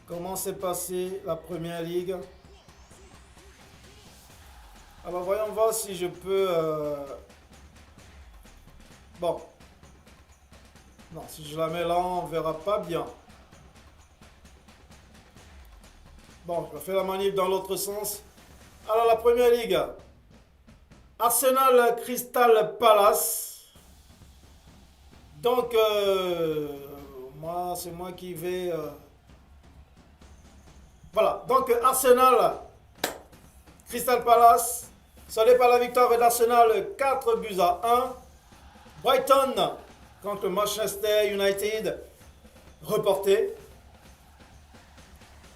Comment s'est passée la première ligue? Alors voyons voir si je peux... Bon. Non, si je la mets là, on ne verra pas bien. Bon, je fais la manip dans l'autre sens. Alors la première ligue. Arsenal Crystal Palace. Donc, c'est moi qui vais... Voilà, donc Arsenal Crystal Palace. Soldé par la victoire d'Arsenal 4 buts à 1. Brighton contre Manchester United reporté.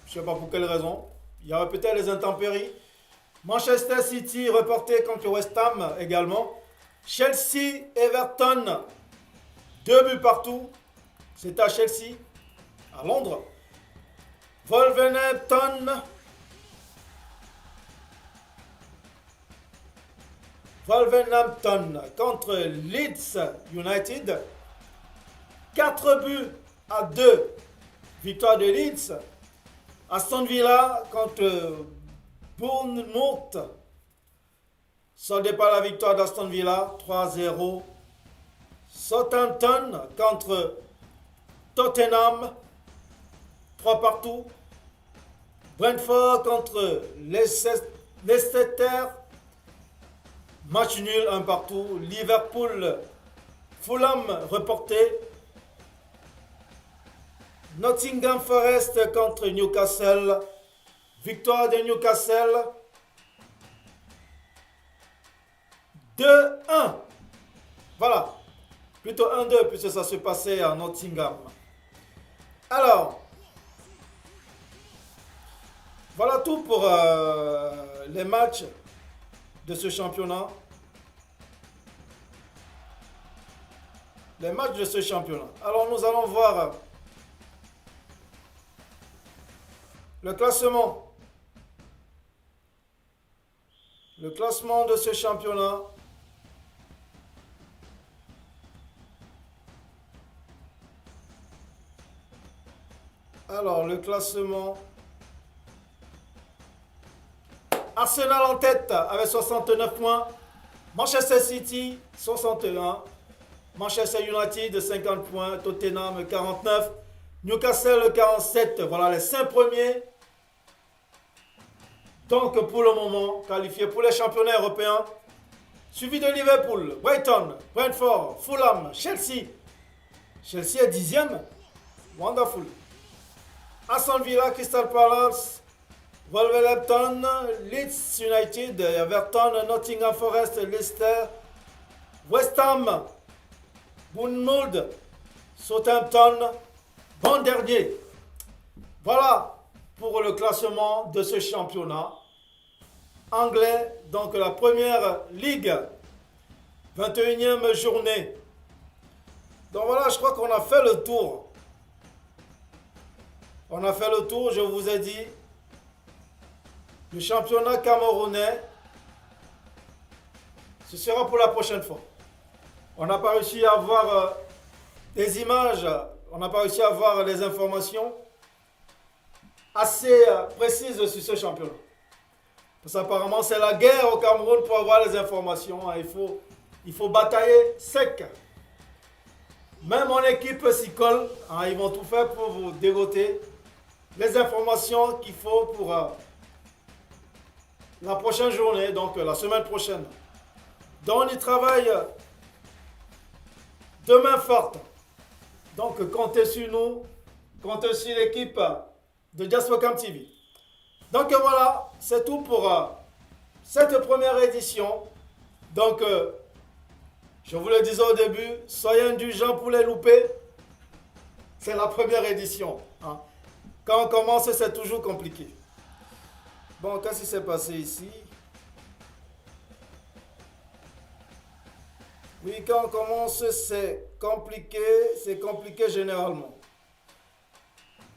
Je ne sais pas pour quelle raison. Il y aurait peut-être les intempéries. Manchester City reporté contre West Ham également. Chelsea Everton 2 buts partout. C'est à Chelsea, à Londres. Wolverhampton contre Leeds United. 4 buts à 2. Victoire de Leeds. Aston Villa contre Bournemouth. Soldé par la victoire d'Aston Villa 3-0. Southampton contre Tottenham 3 partout. Brentford contre Leicester. Match nul 1 partout. Liverpool Fulham reporté. Nottingham Forest contre Newcastle Victoire de Newcastle. 2-1. Voilà. Plutôt 1-2 puisque ça se passait à Nottingham. Alors, voilà tout pour les matchs de ce championnat. Les matchs de ce championnat. Alors, nous allons voir le classement. Le classement de ce championnat. Alors, le classement. Arsenal en tête avec 69 points. Manchester City, 61. Manchester United, 50 points. Tottenham, 49. Newcastle, 47. Voilà les 5 premiers. Donc, pour le moment, qualifiés pour les championnats européens. Suivi de Liverpool, Brighton, Brentford, Fulham, Chelsea. Chelsea est 10e. Wonderful. Aston Villa, Crystal Palace, Wolverhampton, Leeds United, Everton, Nottingham Forest, Leicester, West Ham, Bournemouth, Southampton, bon dernier. Voilà pour le classement de ce championnat anglais, donc la première ligue, 21e journée. Donc voilà, je crois qu'on a fait le tour. On a fait le tour, je vous ai dit. Le championnat camerounais, ce sera pour la prochaine fois. On n'a pas réussi à avoir des images, on n'a pas réussi à avoir les informations assez précises sur ce championnat. Parce qu'apparemment, c'est la guerre au Cameroun pour avoir les informations. Il faut batailler sec. Même mon équipe s'y colle. Ils vont tout faire pour vous dégoter les informations qu'il faut pour la prochaine journée, donc la semaine prochaine. Donc, on y travaille de main forte. Donc, comptez sur nous, comptez sur l'équipe de Diaspocam TV. Donc, voilà, c'est tout pour cette première édition. Donc, je vous le disais au début, soyez indulgents pour les louper. C'est la première édition. Quand on commence, c'est toujours compliqué. Bon, qu'est-ce qui s'est passé ici? Oui, quand on commence, c'est compliqué généralement.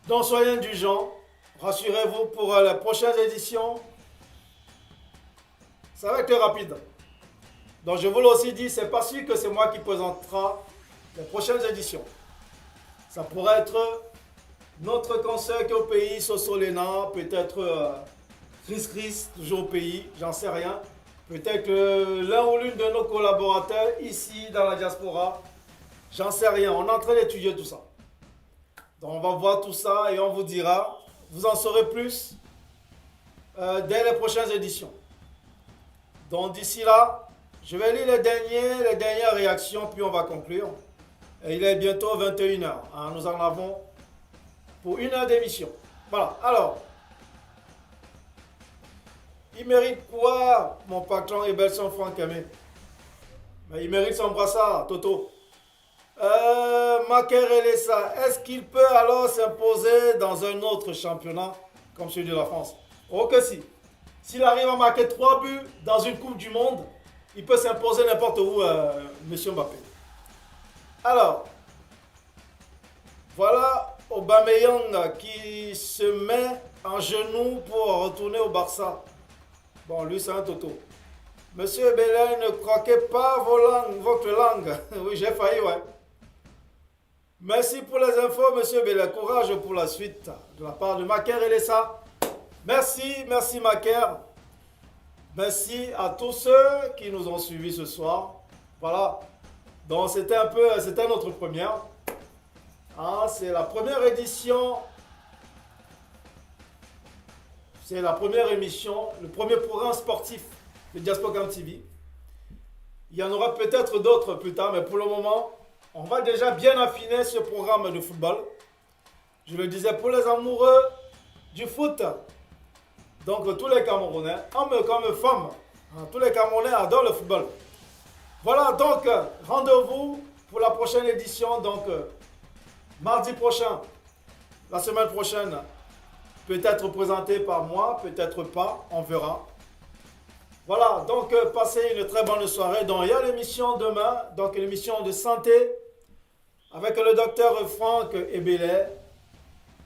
Donc, soyez indulgents. Rassurez-vous pour les prochaines éditions. Ça va être rapide. Donc, je vous l'ai aussi dit, c'est pas sûr que c'est moi qui présentera les prochaines éditions. Ça pourrait être notre conseil qui est au pays, Sosolena, peut-être Chris, toujours au pays, j'en sais rien. Peut-être l'un ou l'une de nos collaborateurs ici dans la diaspora, j'en sais rien. On est en train d'étudier tout ça. Donc on va voir tout ça et on vous dira, vous en saurez plus dès les prochaines éditions. Donc d'ici là, je vais lire les dernières réactions, puis on va conclure. Et il est bientôt 21h. Nous en avons pour 1 heure d'émission. Voilà, alors, il mérite quoi, mon patron Ebelson Franck Aimé? Il mérite son brassard, Toto. Maker Elessa, est-ce qu'il peut alors s'imposer dans un autre championnat comme celui de la France? Oh que si. S'il arrive à marquer 3 buts dans une Coupe du Monde, il peut s'imposer n'importe où, Monsieur Mbappé. Alors, voilà Aubameyang qui se met en genoux pour retourner au Barça. Bon, lui, c'est un Toto. Monsieur Bélin, ne croquez pas votre langue. Oui, j'ai failli, ouais. Merci pour les infos, Monsieur Bélin. Courage pour la suite de la part de Maker et Lessa. Merci Maker. Merci à tous ceux qui nous ont suivis ce soir. Voilà. Donc, c'était notre première. C'est la première édition. C'est la première émission, le premier programme sportif de Diaspocam TV. Il y en aura peut-être d'autres plus tard, mais pour le moment, on va déjà bien affiner ce programme de football. Je le disais, pour les amoureux du foot, Donc tous les Camerounais, hommes comme femmes, tous les Camerounais adorent le football. Voilà, donc rendez-vous pour la prochaine édition, donc mardi prochain, la semaine prochaine, peut-être présenté par moi, peut-être pas, on verra. Voilà, donc passez une très bonne soirée. Donc il y a l'émission demain, donc l'émission de santé avec le docteur Franck Ebele,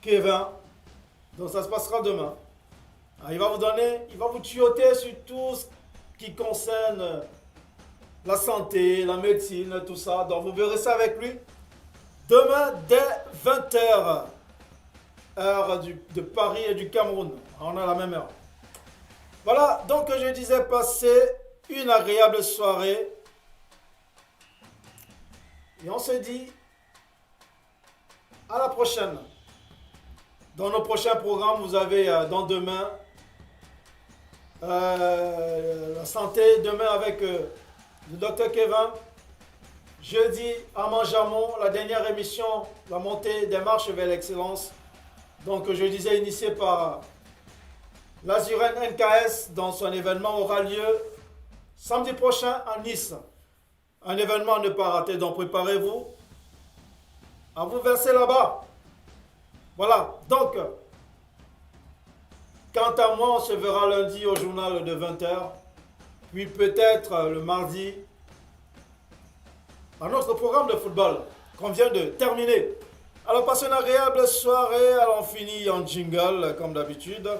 Kevin. Donc ça se passera demain. Il va vous tuyauter sur tout ce qui concerne la santé, la médecine, tout ça. Donc vous verrez ça avec lui demain dès 20h, heure de Paris et du Cameroun. On a la même heure. Voilà, donc je disais passer une agréable soirée. Et on se dit à la prochaine. Dans nos prochains programmes, vous avez dans demain la santé, demain avec le docteur Kevin. Jeudi, Armand Jamon, la dernière émission, la montée des marches vers l'excellence. Donc je disais initié par l'Azuren NKS, dont son événement aura lieu samedi prochain à Nice. Un événement à ne pas rater, donc préparez-vous à vous verser là-bas. Voilà, donc, quant à moi, on se verra lundi au journal de 20h, puis peut-être le mardi, à notre programme de football qu'on vient de terminer. Alors, passez une agréable soirée, alors on finit en jingle, comme d'habitude.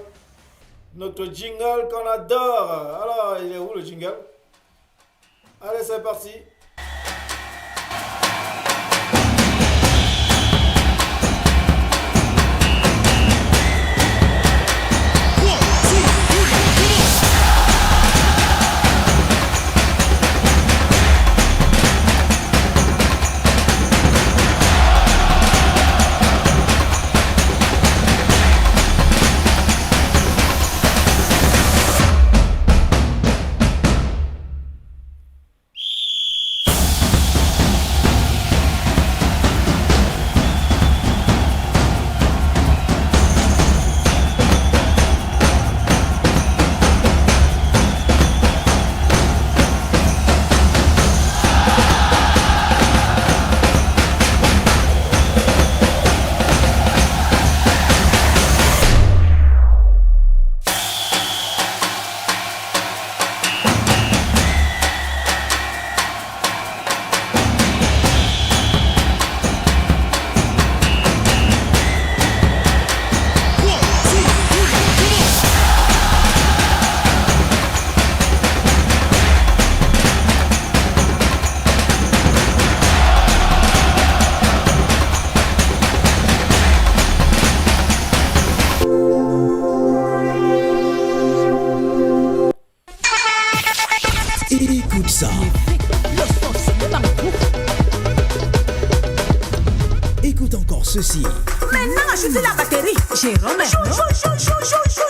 Notre jingle qu'on adore. Alors, il est où le jingle? Allez, c'est parti. Écoute ça. Écoute encore ceci. Maintenant, ajoutez la batterie. Jérôme,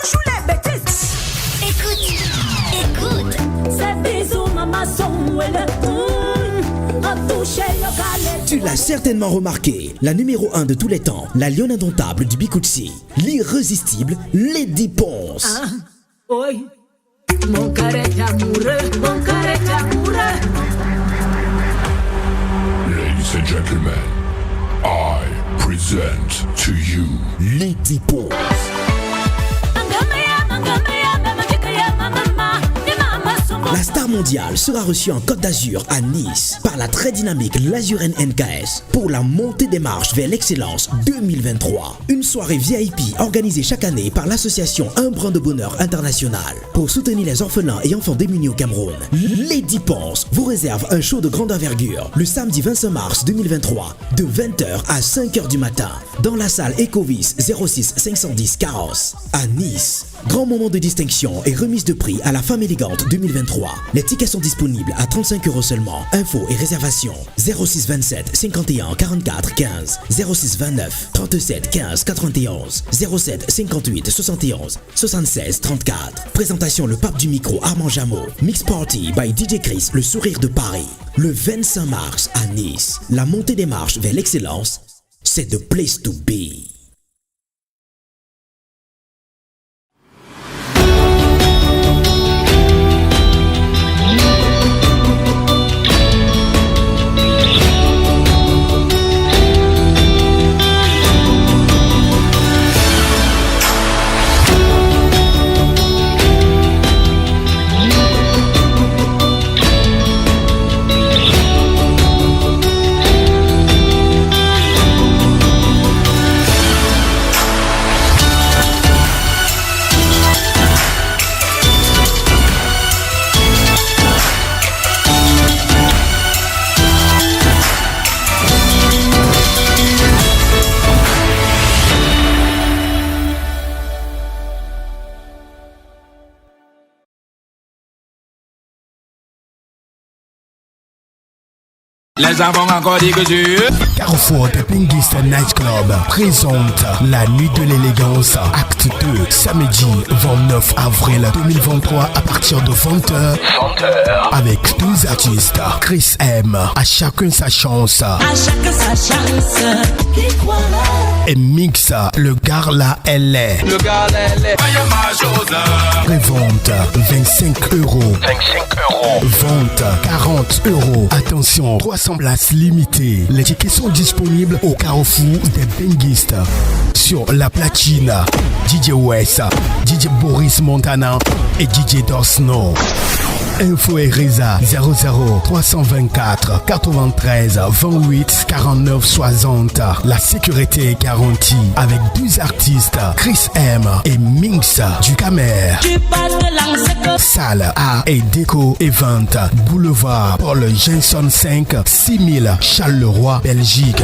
chou les bêtises. Écoute. C'est bisous, maman, son a touché le galet. Tu l'as certainement remarqué, la numéro 1 de tous les temps, la lionne indomptable du Bikutsi, l'irrésistible Lady Ponce. Oui. Mon carré amoureux, mon carré amoureux. Ladies and gentlemen, I present to you Lady Ponce. La star mondiale sera reçue en Côte d'Azur à Nice par la très dynamique l'Azuren NKS pour la montée des marches vers l'excellence 2023. Une soirée VIP organisée chaque année par l'association Un Brin de Bonheur International pour soutenir les orphelins et enfants démunis au Cameroun. Lady Ponce vous réserve un show de grande envergure le samedi 25 mars 2023 de 20h à 5h du matin dans la salle Ecovis 06 510 Carrosse à Nice. Grand moment de distinction et remise de prix à la femme élégante 2023. Les tickets sont disponibles à 35 € seulement. Infos et réservations 06 27 51 44 15 06 29 37 15 91 07 58 71 76 34. Présentation le pape du micro Armand Jamon. Mix Party by DJ Chris, le sourire de Paris. Le 25 mars à Nice. La montée des marches vers l'excellence, c'est the place to be. Les avons encore dit que sûr. Carrefour de Pinguiste Night Club présente la nuit de l'élégance, acte 2, samedi 29 avril 2023 à partir de 20h. Avec 12 artistes, Chris M, à chacun sa chance. À chacun sa chance. Et Mix, le Garla LA. Le gars, les Prévente 25 €. Vente 40 €. Attention, 300 places limitées. Les tickets sont disponibles au Carrefour des Pinguistes. Sur la platine, DJ West, DJ Boris Montana et DJ Dorsno. Info et Reza 00 324 93 28 49 60. La sécurité est garantie avec 12 artistes, Chris M et Minx du Camer. Salle Art et Déco Event, Boulevard Paul Jenson 5, 6000 Charleroi, Belgique.